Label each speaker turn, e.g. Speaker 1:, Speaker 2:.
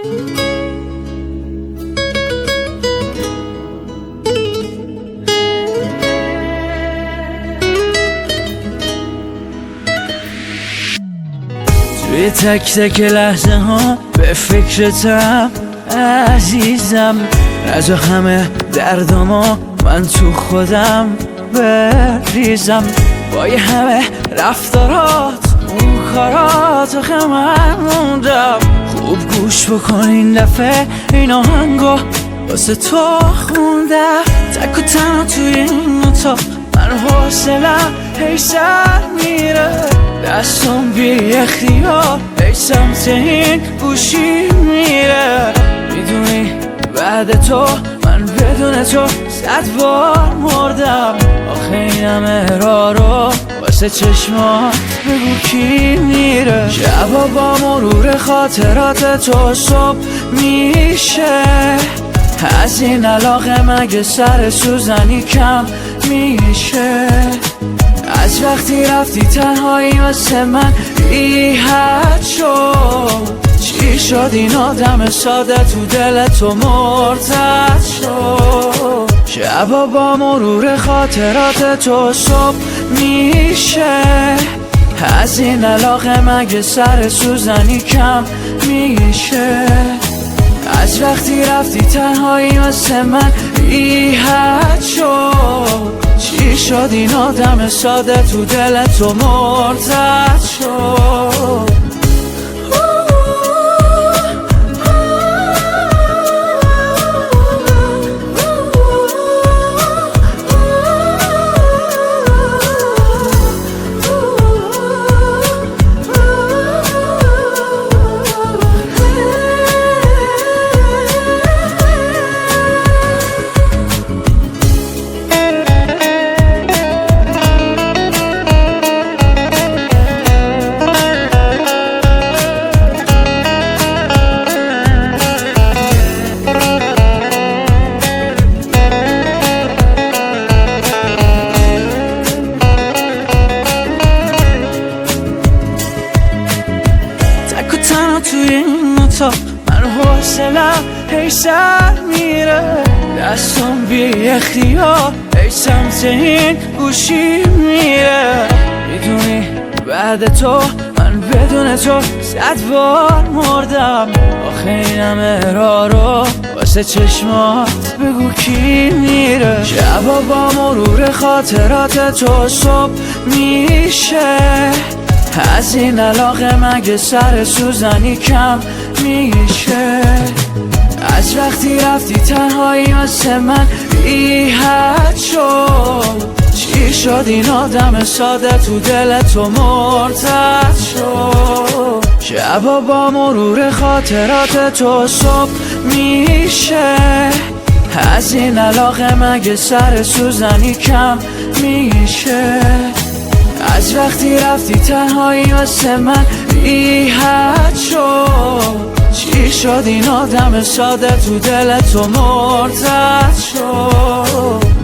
Speaker 1: توی تک تک لحظه ها به فکرتم عزیزم، از همه دردما من تو خودم بریزم. با یه همه رفتارات اون کارات آخه من موندم. خوب گوش بکن این دفعه این آهنگو واسه تو خوندم. تک و تنها توی این اتاق من حوصلم هی سر میره، دستم بی اختیار هی سمت این گوشی میره. میدونی بعد تو من بدون تو 100 بار مردم. آخه این همه راه رو واسه چشمات بگو کی میره. شبا با مرور خاطرات تو صبح میشه، از این علاقه مگه سر سوزنی کم میشه. از وقتی رفتی تنهایی واسه من بی حد شد. چی شد این آدم ساده تو دل تو مرتد شد. شبا با مرور خاطرات تو صبح میشه، از این علاقه مگه سر سوزنی کم میشه. از وقتی رفتی تنهایی واسه من بی حد شد. چی شد این آدم ساده تو دل تو مرتد شد. توی این اتاق من حوصلم هی سر میره، دستم بی اختیار هی سمت این گوشی میره. میدونی بعد تو من بدون تو 100 بار مردم. آخه این همه راه رو واسه چشمات بگو کی میره. شبا با مرور خاطرات تو صبح میشه، از این علاقه مگه سر سوزنی کم میشه. از وقتی رفتی تنهایی واسه من بی حد شد. چی شد این آدم ساده تو دل تو مرتد شد. شبا با مرور خاطرات تو صبح میشه، از این علاقه مگه سر سوزنی کم میشه. از وقتی رفتی تنهایی واسه من بی حد شد. چی شد این آدم ساده تو دل تو مرتد شد.